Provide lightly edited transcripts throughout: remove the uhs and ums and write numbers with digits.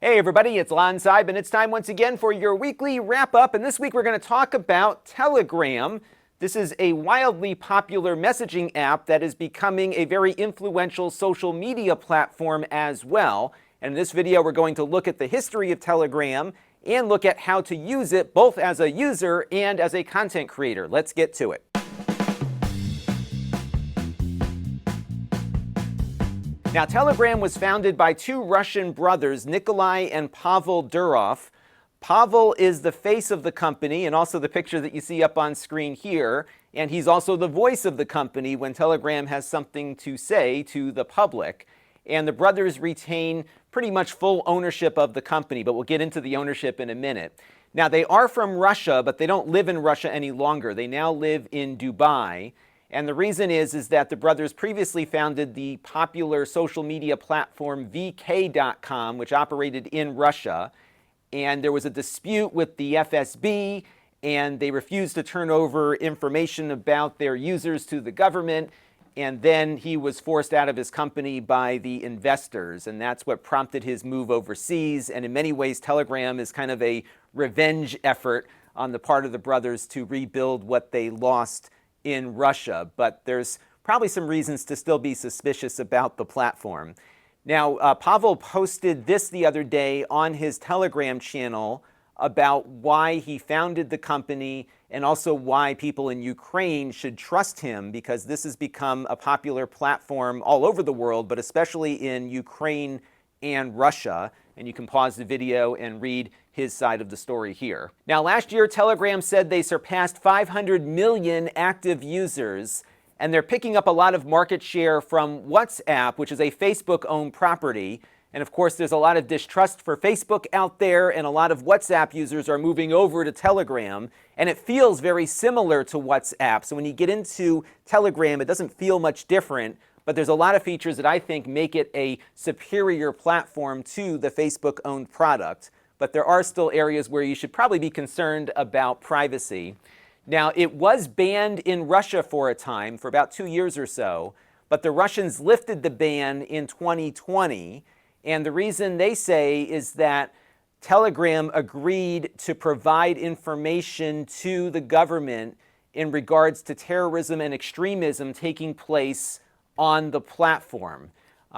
Hey everybody, it's Lon Seib, and it's time once again for your weekly wrap-up. And this week we're going to talk about Telegram. This is a wildly popular messaging app that is becoming a very influential social media platform as well. And in this video we're going to look at the history of Telegram and look at how to use it both as a user and as a content creator. Let's get to it. Now, Telegram was founded by two Russian brothers, Nikolai and Pavel Durov. Pavel is the face of the company and also the picture that you see up on screen here. And he's also the voice of the company when Telegram has something to say to the public. And the brothers retain pretty much full ownership of the company, but we'll get into the ownership in a minute. Now, they are from Russia, but they don't live in Russia any longer. They now live in Dubai. And the reason is that the brothers previously founded the popular social media platform VK.com, which operated in Russia. And there was a dispute with the FSB, and they refused to turn over information about their users to the government. And then he was forced out of his company by the investors, and that's what prompted his move overseas. And in many ways, Telegram is kind of a revenge effort on the part of the brothers to rebuild what they lost in Russia, but there's probably some reasons to still be suspicious about the platform. Now, Pavel posted this the other day on his Telegram channel about why he founded the company and also why people in Ukraine should trust him, because this has become a popular platform all over the world, but especially in Ukraine and Russia. And you can pause the video and read his side of the story here. Now, last year, Telegram said they surpassed 500 million active users, and they're picking up a lot of market share from WhatsApp, which is a Facebook-owned property. And of course, there's a lot of distrust for Facebook out there, and a lot of WhatsApp users are moving over to Telegram, and it feels very similar to WhatsApp. So when you get into Telegram, it doesn't feel much different, but there's a lot of features that I think make it a superior platform to the Facebook-owned product. But there are still areas where you should probably be concerned about privacy. Now, it was banned in Russia for a time, for about 2 years or so, but the Russians lifted the ban in 2020. And the reason they say is that Telegram agreed to provide information to the government in regards to terrorism and extremism taking place on the platform.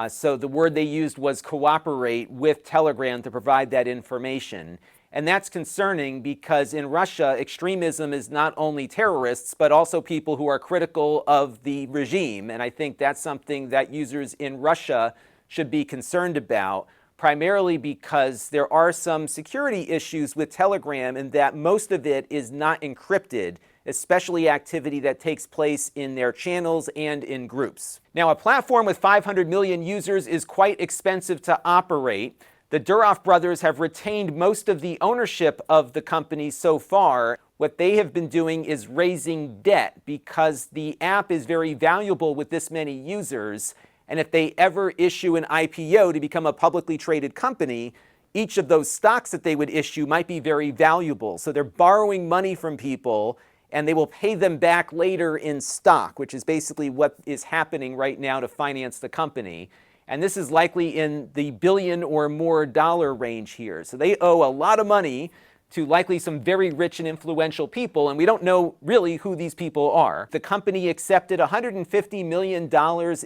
So the word they used was cooperate with Telegram to provide that information. And that's concerning because in Russia, extremism is not only terrorists, but also people who are critical of the regime. And I think that's something that users in Russia should be concerned about, primarily because there are some security issues with Telegram in that most of it is not encrypted, especially activity that takes place in their channels and in groups. Now, a platform with 500 million users is quite expensive to operate. The Durov brothers have retained most of the ownership of the company so far. What they have been doing is raising debt because the app is very valuable with this many users. And if they ever issue an IPO to become a publicly traded company, each of those stocks that they would issue might be very valuable. So they're borrowing money from people, and they will pay them back later in stock, which is basically what is happening right now to finance the company. And this is likely in the billion or more dollar range here. So they owe a lot of money to likely some very rich and influential people, and we don't know really who these people are. The company accepted $150 million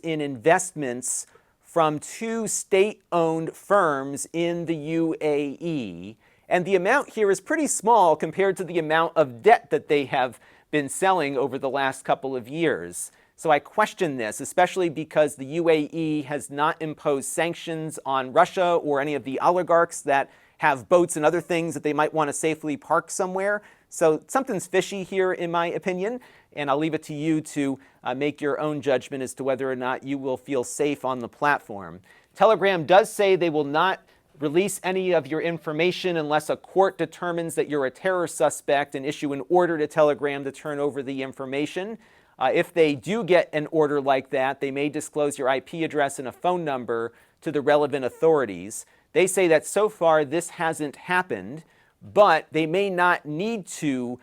in investments from two state-owned firms in the UAE. And the amount here is pretty small compared to the amount of debt that they have been selling over the last couple of years. So I question this, especially because the UAE has not imposed sanctions on Russia or any of the oligarchs that have boats and other things that they might want to safely park somewhere. So something's fishy here, in my opinion, and I'll leave it to you to make your own judgment as to whether or not you will feel safe on the platform. Telegram does say they will not release any of your information unless a court determines that you're a terror suspect and issue an order to Telegram to turn over the information. If they do get an order like that, they may disclose your IP address and a phone number to the relevant authorities. They say that so far this hasn't happened, but they may not need to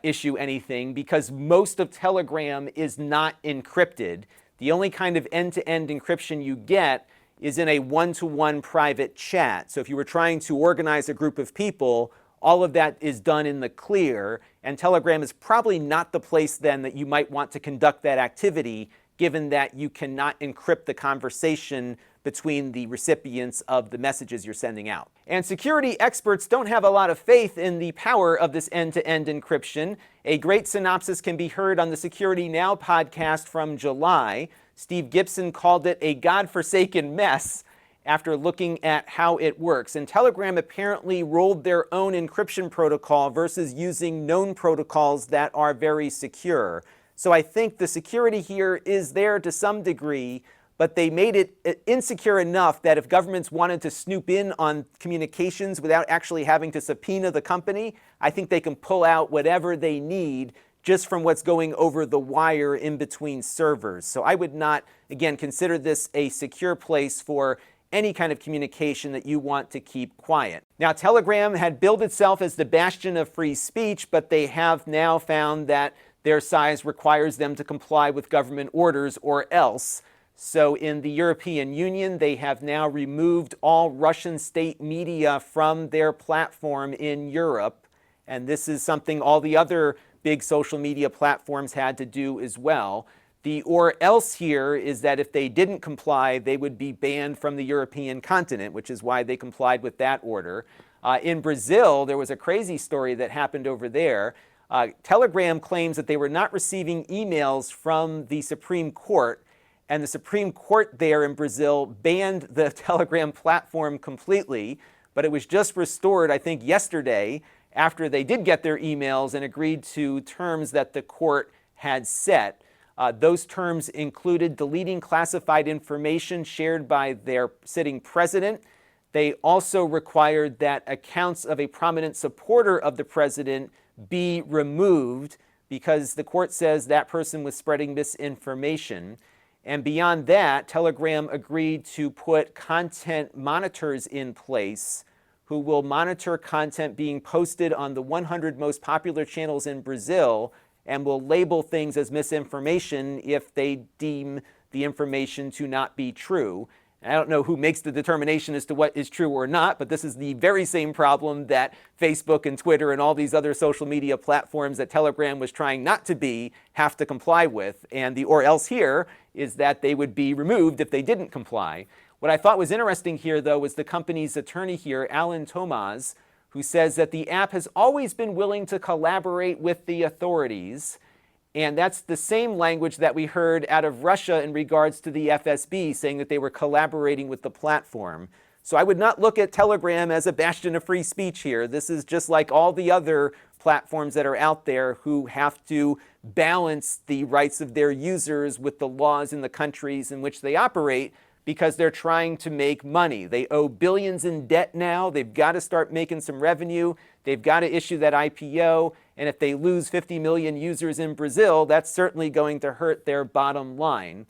issue anything because most of Telegram is not encrypted. The only kind of end-to-end encryption you get is in a one-to-one private chat. So if you were trying to organize a group of people, all of that is done in the clear, and Telegram is probably not the place then that you might want to conduct that activity, given that you cannot encrypt the conversation between the recipients of the messages you're sending out. And security experts don't have a lot of faith in the power of this end-to-end encryption. A great synopsis can be heard on the Security Now podcast from July. Steve Gibson called it a godforsaken mess after looking at how it works. And Telegram apparently rolled their own encryption protocol versus using known protocols that are very secure. So I think the security here is there to some degree, but they made it insecure enough that if governments wanted to snoop in on communications without actually having to subpoena the company, I think they can pull out whatever they need just from what's going over the wire in between servers. So I would not, again, consider this a secure place for any kind of communication that you want to keep quiet. Now, Telegram had billed itself as the bastion of free speech, but they have now found that their size requires them to comply with government orders or else. So in the European Union, they have now removed all Russian state media from their platform in Europe. And this is something all the other big social media platforms had to do as well. The or else here is that if they didn't comply, they would be banned from the European continent, which is why they complied with that order. In Brazil, there was a crazy story that happened over there. Telegram claims that they were not receiving emails from the Supreme Court, and the Supreme Court there in Brazil banned the Telegram platform completely, but it was just restored, I think, yesterday after they did get their emails and agreed to terms that the court had set. Those terms included deleting classified information shared by their sitting president. They also required that accounts of a prominent supporter of the president be removed because the court says that person was spreading misinformation. And beyond that, Telegram agreed to put content monitors in place who will monitor content being posted on the 100 most popular channels in Brazil and will label things as misinformation if they deem the information to not be true. I don't know who makes the determination as to what is true or not, but this is the very same problem that Facebook and Twitter and all these other social media platforms that Telegram was trying not to be have to comply with. And the or else here is that they would be removed if they didn't comply. What I thought was interesting here, though, was the company's attorney here, Alan Thomas, who says that the app has always been willing to collaborate with the authorities. And that's the same language that we heard out of Russia in regards to the FSB, saying that they were collaborating with the platform. So I would not look at Telegram as a bastion of free speech here. This is just like all the other platforms that are out there who have to balance the rights of their users with the laws in the countries in which they operate, because they're trying to make money. They owe billions in debt now. They've got to start making some revenue. They've got to issue that IPO. And if they lose 50 million users in Brazil, that's certainly going to hurt their bottom line.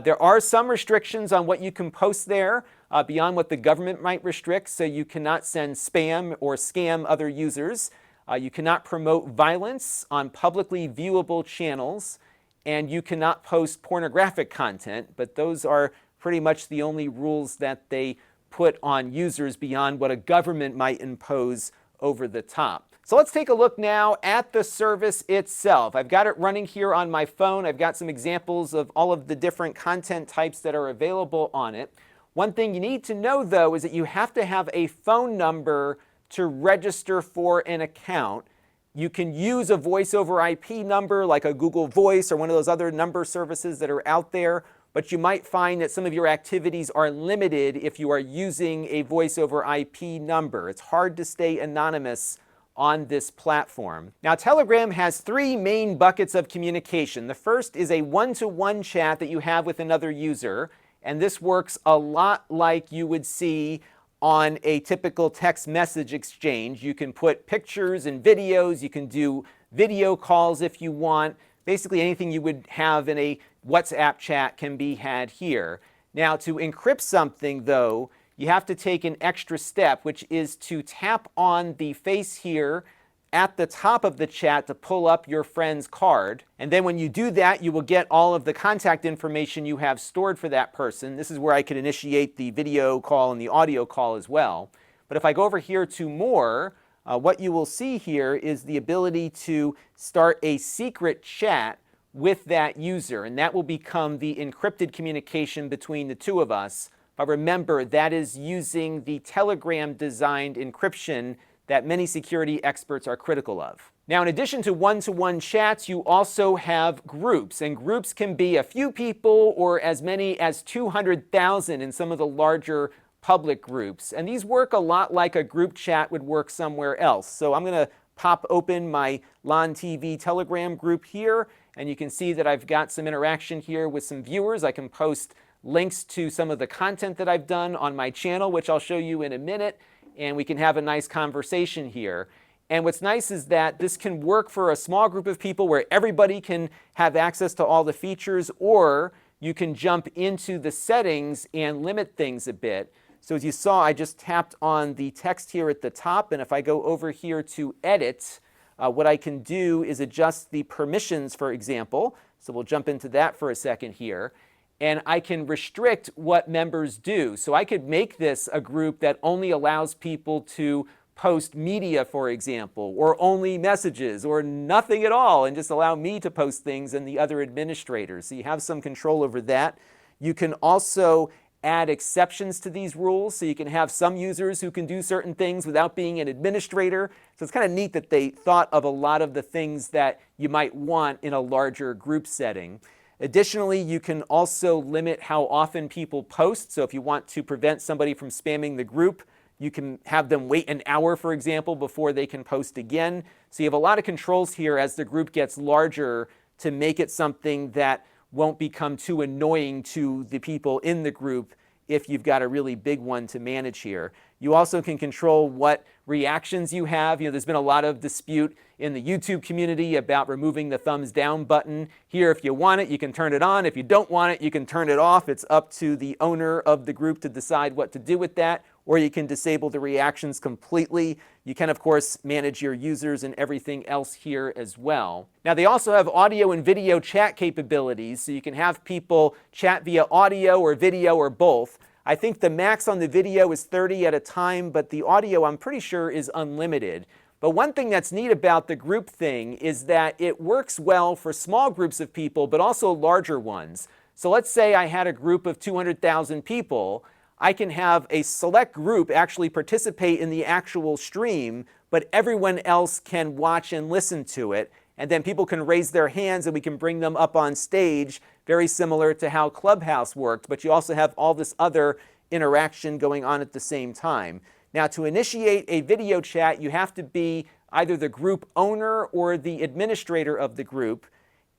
There are some restrictions on what you can post there beyond what the government might restrict. So you cannot send spam or scam other users. You cannot promote violence on publicly viewable channels. And you cannot post pornographic content. But those are pretty much the only rules that they put on users beyond what a government might impose over the top. So let's take a look now at the service itself. I've got it running here on my phone. I've got some examples of all of the different content types that are available on it. One thing you need to know, though, is that you have to have a phone number to register for an account. You can use a voice over IP number like a Google Voice or one of those other number services that are out there, but you might find that some of your activities are limited if you are using a voice over IP number. It's hard to stay anonymous on this platform. Now, Telegram has three main buckets of communication. The first is a one-to-one chat that you have with another user, and this works a lot like you would see on a typical text message exchange. You can put pictures and videos, you can do video calls if you want. Basically anything you would have in a WhatsApp chat can be had here. Now, to encrypt something, though, you have to take an extra step, which is to tap on the face here at the top of the chat to pull up your friend's card. And then when you do that, you will get all of the contact information you have stored for that person. This is where I can initiate the video call and the audio call as well. But if I go over here to more, what you will see here is the ability to start a secret chat with that user, and that will become the encrypted communication between the two of us. But remember, that is using the Telegram-designed encryption that many security experts are critical of. Now, in addition to one-to-one chats, you also have groups, and groups can be a few people or as many as 200,000 in some of the larger public groups. And these work a lot like a group chat would work somewhere else. So I'm going to pop open my Lon TV Telegram group here, and you can see that I've got some interaction here with some viewers. I can post links to some of the content that I've done on my channel, which I'll show you in a minute, and we can have a nice conversation here. And what's nice is that this can work for a small group of people where everybody can have access to all the features, or you can jump into the settings and limit things a bit. So as you saw, I just tapped on the text here at the top, and if I go over here to edit, what I can do is adjust the permissions, for example. So we'll jump into that for a second here. And I can restrict what members do. So I could make this a group that only allows people to post media, for example, or only messages, or nothing at all, and just allow me to post things and the other administrators. So you have some control over that. You can also add exceptions to these rules, so you can have some users who can do certain things without being an administrator. So it's kind of neat that they thought of a lot of the things that you might want in a larger group setting. Additionally, you can also limit how often people post. So if you want to prevent somebody from spamming the group, you can have them wait an hour, for example, before they can post again. So you have a lot of controls here as the group gets larger to make it something that won't become too annoying to the people in the group if you've got a really big one to manage here. You also can control what reactions you have. There's been a lot of dispute in the YouTube community about removing the thumbs down button. Here, if you want it, you can turn it on. If you don't want it, you can turn it off. It's up to the owner of the group to decide what to do with that, or you can disable the reactions completely. You can, of course, manage your users and everything else here as well. Now, they also have audio and video chat capabilities, so you can have people chat via audio or video or both. I think the max on the video is 30 at a time, but the audio, I'm pretty sure, is unlimited. But one thing that's neat about the group thing is that it works well for small groups of people, but also larger ones. So let's say I had a group of 200,000 people. I can have a select group actually participate in the actual stream, but everyone else can watch and listen to it. And then people can raise their hands and we can bring them up on stage, very similar to how Clubhouse worked, but you also have all this other interaction going on at the same time. Now, to initiate a video chat, you have to be either the group owner or the administrator of the group.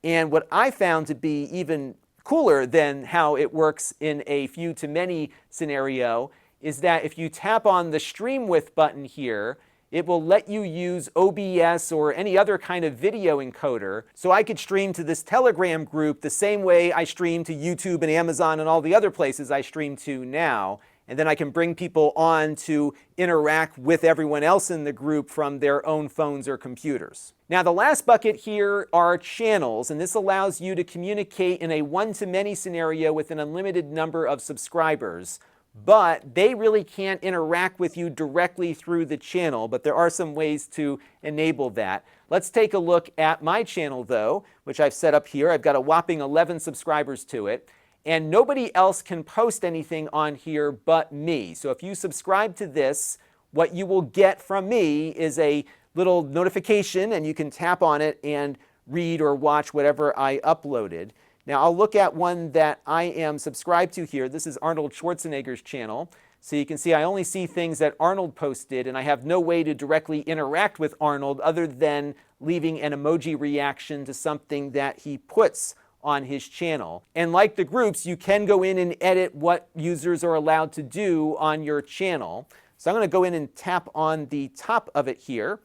And what I found to be even cooler than how it works in a few to many scenario is that if you tap on the Stream With button here, it will let you use OBS or any other kind of video encoder. So I could stream to this Telegram group the same way I stream to YouTube and Amazon and all the other places I stream to now. And then I can bring people on to interact with everyone else in the group from their own phones or computers. Now, the last bucket here are channels, and this allows you to communicate in a one-to-many scenario with an unlimited number of subscribers. But they really can't interact with you directly through the channel, but there are some ways to enable that. Let's take a look at my channel, though, which I've set up here. I've got a whopping 11 subscribers to it. And nobody else can post anything on here but me. So if you subscribe to this, what you will get from me is a little notification, and you can tap on it and read or watch whatever I uploaded. Now, I'll look at one that I am subscribed to here. This is Arnold Schwarzenegger's channel. So you can see I only see things that Arnold posted, and I have no way to directly interact with Arnold other than leaving an emoji reaction to something that he puts on his channel. And like the groups, you can go in and edit what users are allowed to do on your channel. So I'm going to go in and tap on the top of it here,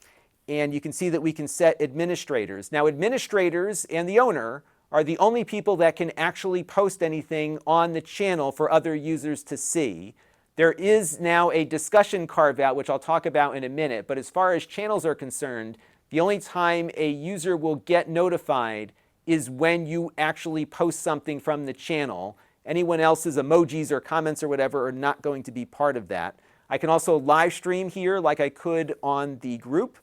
and you can see that we can set administrators. Now, administrators and the owner are the only people that can actually post anything on the channel for other users to see. There is now a discussion carve-out, which I'll talk about in a minute, but as far as channels are concerned, The only time a user will get notified is when you actually post something from the channel. Anyone else's emojis or comments or whatever are not going to be part of that. I can also live stream here like I could on the group.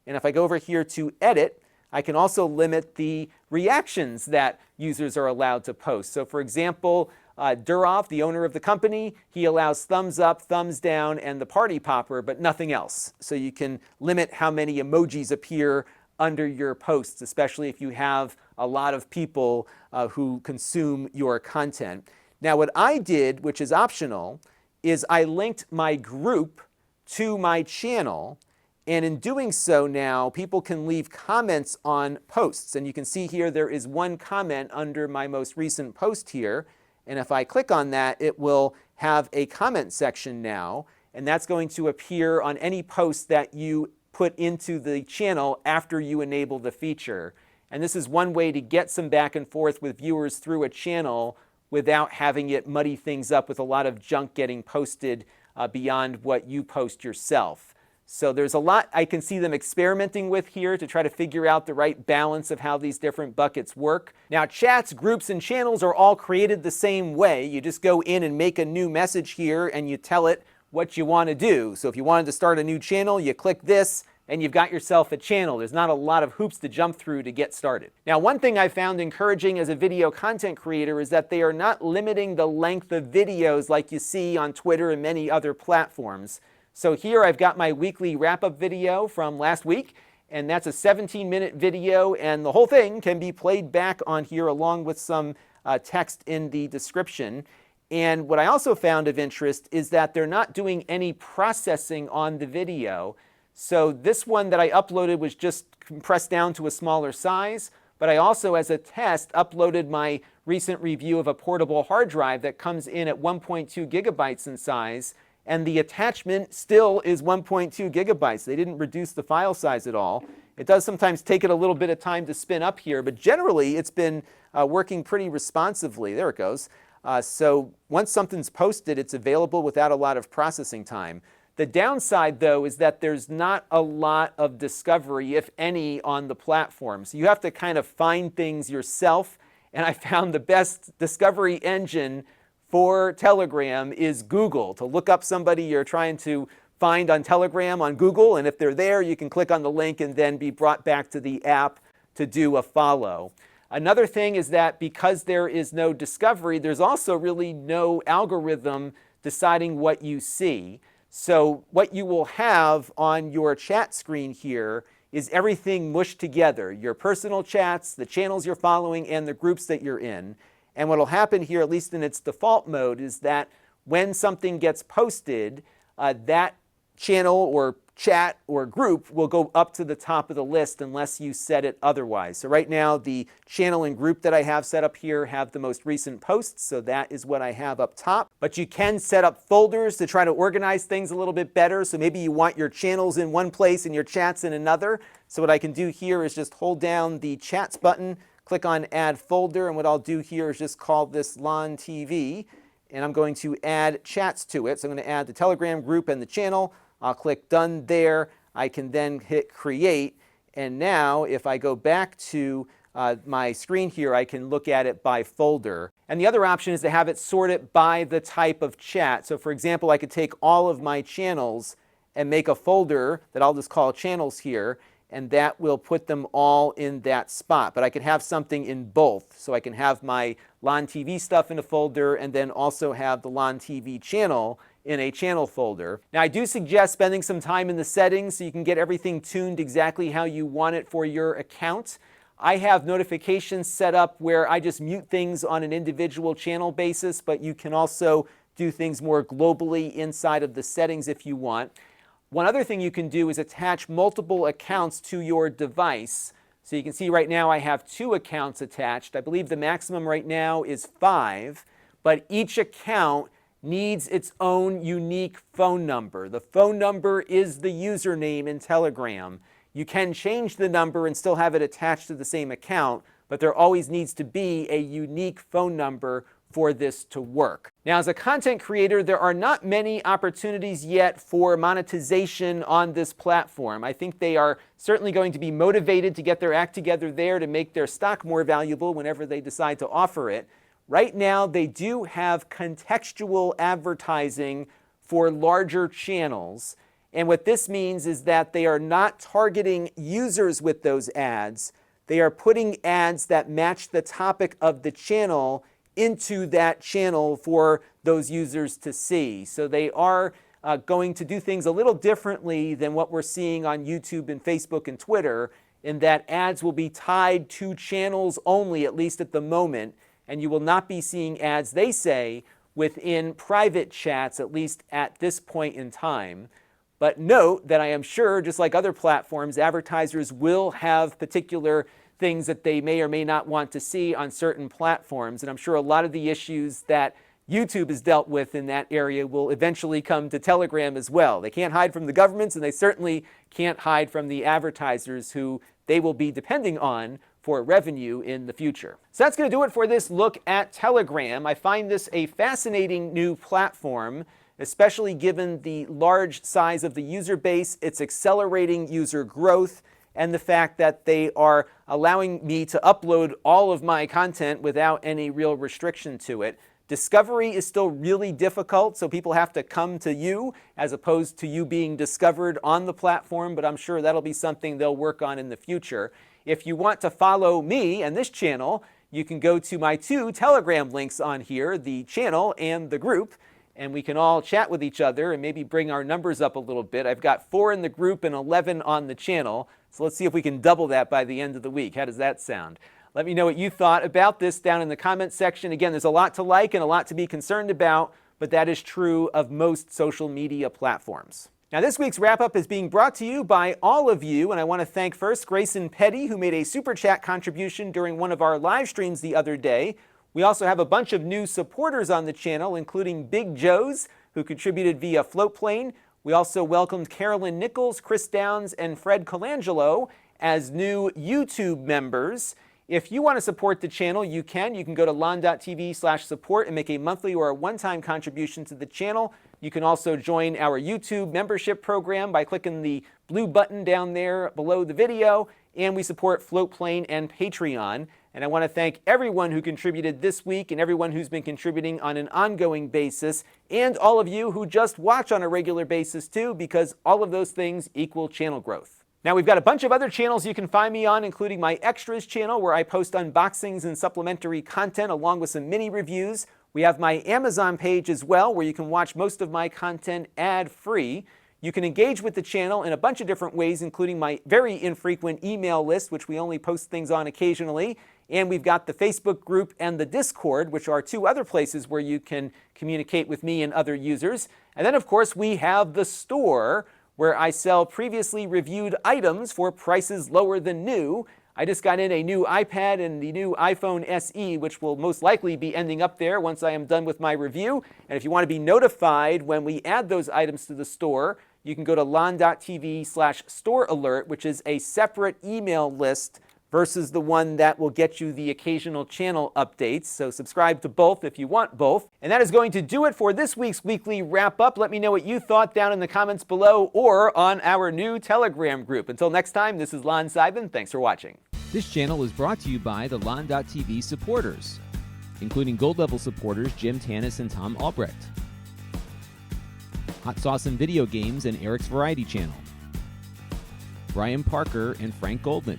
And if I go over here to edit, I can also limit the reactions that users are allowed to post. So for example, Durov, the owner of the company, he allows thumbs up, thumbs down, and the party popper, but nothing else. So you can limit how many emojis appear under your posts, especially if you have a lot of people who consume your content. Now what I did, which is optional, is I linked my group to my channel, and in doing so now people can leave comments on posts. And you can see here there is one comment under my most recent post here, and if I click on that it will have a comment section now, and that's going to appear on any post that you put into the channel after you enable the feature. And this is one way to get some back and forth with viewers through a channel without having it muddy things up with a lot of junk getting posted beyond what you post yourself. So there's a lot I can see them experimenting with here to try to figure out the right balance of how these different buckets work. Now chats, groups, and channels are all created the same way. You just go in and make a new message here and you tell it what you want to do. So if you wanted to start a new channel, you click this and you've got yourself a channel. There's not a lot of hoops to jump through to get started. Now, one thing I found encouraging as a video content creator is that they are not limiting the length of videos like you see on Twitter and many other platforms. So here I've got my weekly wrap-up video from last week, and that's a 17-minute video, and the whole thing can be played back on here along with some text in the description. And what I also found of interest is that they're not doing any processing on the video. So this one that I uploaded was just compressed down to a smaller size, but I also, as a test, uploaded my recent review of a portable hard drive that comes in at 1.2 gigabytes in size, and the attachment still is 1.2 gigabytes. They didn't reduce the file size at all. It does sometimes take it a little bit of time to spin up here, but generally it's been working pretty responsively. There it goes. So once something's posted, it's available without a lot of processing time. The downside, though, is that there's not a lot of discovery, if any, on the platform. So you have to kind of find things yourself, and I found the best discovery engine for Telegram is Google. To look up somebody you're trying to find on Telegram on Google, and if they're there, you can click on the link and then be brought back to the app to do a follow. Another thing is that because there is no discovery, there's also really no algorithm deciding what you see. So what you will have on your chat screen here is everything mushed together, your personal chats, the channels you're following, and the groups that you're in. And what will happen here, at least in its default mode, is that when something gets posted, that channel or chat or group will go up to the top of the list unless you set it otherwise. So right now, the channel and group that I have set up here have the most recent posts, so that is what I have up top. But you can set up folders to try to organize things a little bit better. So maybe you want your channels in one place and your chats in another. So what I can do here is just hold down the chats button, click on add folder, and what I'll do here is just call this LAN TV, and I'm going to add chats to it. So I'm going to add the Telegram group and the channel. I'll click done there. I can then hit create, and now if I go back to my screen here, I can look at it by folder. And the other option is to have it sort it by the type of chat. So for example, I could take all of my channels and make a folder that I'll just call channels here, and that will put them all in that spot. But I could have something in both. So I can have my LAN TV stuff in a folder and then also have the LAN TV channel in a channel folder. Now I do suggest spending some time in the settings so you can get everything tuned exactly how you want it for your account. I have notifications set up where I just mute things on an individual channel basis, but you can also do things more globally inside of the settings if you want. One other thing you can do is attach multiple accounts to your device. So you can see right now I have 2 accounts attached. I believe the maximum right now is 5, but each account needs its own unique phone number. The phone number is the username in Telegram. You can change the number and still have it attached to the same account, but there always needs to be a unique phone number for this to work. Now, as a content creator, there are not many opportunities yet for monetization on this platform. I think they are certainly going to be motivated to get their act together there to make their stock more valuable whenever they decide to offer it. Right now, they do have contextual advertising for larger channels. And what this means is that they are not targeting users with those ads. They are putting ads that match the topic of the channel into that channel for those users to see. So they are going to do things a little differently than what we're seeing on YouTube and Facebook and Twitter, in that ads will be tied to channels only, at least at the moment, and you will not be seeing ads, they say, within private chats, at least at this point in time. But note that I am sure, just like other platforms, advertisers will have particular things that they may or may not want to see on certain platforms. And I'm sure a lot of the issues that YouTube has dealt with in that area will eventually come to Telegram as well. They can't hide from the governments, and they certainly can't hide from the advertisers who they will be depending on for revenue in the future. So that's going to do it for this look at Telegram. I find this a fascinating new platform, especially given the large size of the user base, its accelerating user growth, and the fact that they are allowing me to upload all of my content without any real restriction to it. Discovery is still really difficult, so people have to come to you as opposed to you being discovered on the platform, but I'm sure that'll be something they'll work on in the future. If you want to follow me and this channel, you can go to my 2 Telegram links on here, the channel and the group, and we can all chat with each other and maybe bring our numbers up a little bit. I've got 4 in the group and 11 on the channel, so let's see if we can double that by the end of the week. How does that sound? Let me know what you thought about this down in the comments section. Again, there's a lot to like and a lot to be concerned about, but that is true of most social media platforms. Now, this week's wrap-up is being brought to you by all of you, and I want to thank first Grayson Petty, who made a super chat contribution during one of our live streams the other day. We also have a bunch of new supporters on the channel, including Big Joe's, who contributed via Floatplane. We also welcomed Carolyn Nichols, Chris Downs, and Fred Colangelo as new YouTube members. If you want to support the channel, you can. You can go to lon.tv/support and make a monthly or a one-time contribution to the channel. You can also join our YouTube membership program by clicking the blue button down there below the video. And we support Floatplane and Patreon. And I want to thank everyone who contributed this week and everyone who's been contributing on an ongoing basis, and all of you who just watch on a regular basis too, because all of those things equal channel growth. Now, we've got a bunch of other channels you can find me on, including my Extras channel, where I post unboxings and supplementary content along with some mini reviews. We have my Amazon page as well, where you can watch most of my content ad-free. You can engage with the channel in a bunch of different ways, including my very infrequent email list, which we only post things on occasionally. And we've got the Facebook group and the Discord, which are 2 other places where you can communicate with me and other users. And then, of course, we have the store, where I sell previously reviewed items for prices lower than new. I just got in a new iPad and the new iPhone SE, which will most likely be ending up there once I am done with my review. And if you want to be notified when we add those items to the store, you can go to lon.tv/store alert, which is a separate email list versus the one that will get you the occasional channel updates. So subscribe to both if you want both. And that is going to do it for this week's weekly wrap-up. Let me know what you thought down in the comments below or on our new Telegram group. Until next time, this is Lon Seidman. Thanks for watching. This channel is brought to you by the Lon.TV supporters, including gold level supporters Jim Tanis and Tom Albrecht, Hot Sauce and Video Games and Eric's Variety Channel, Brian Parker and Frank Goldman,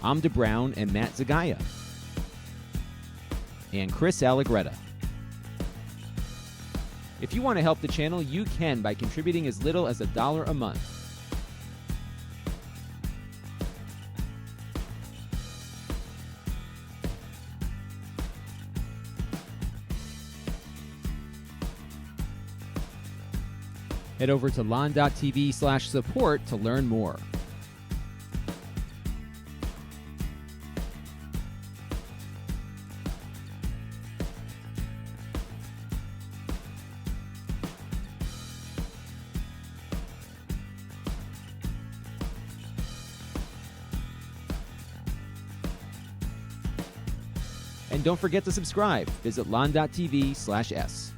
Amda Brown and Matt Zagaya, and Chris Allegretta. If you want to help the channel, you can by contributing as little as $1 a month. Head over to lon.tv/support to learn more. And don't forget to subscribe. Visit lon.tv/s.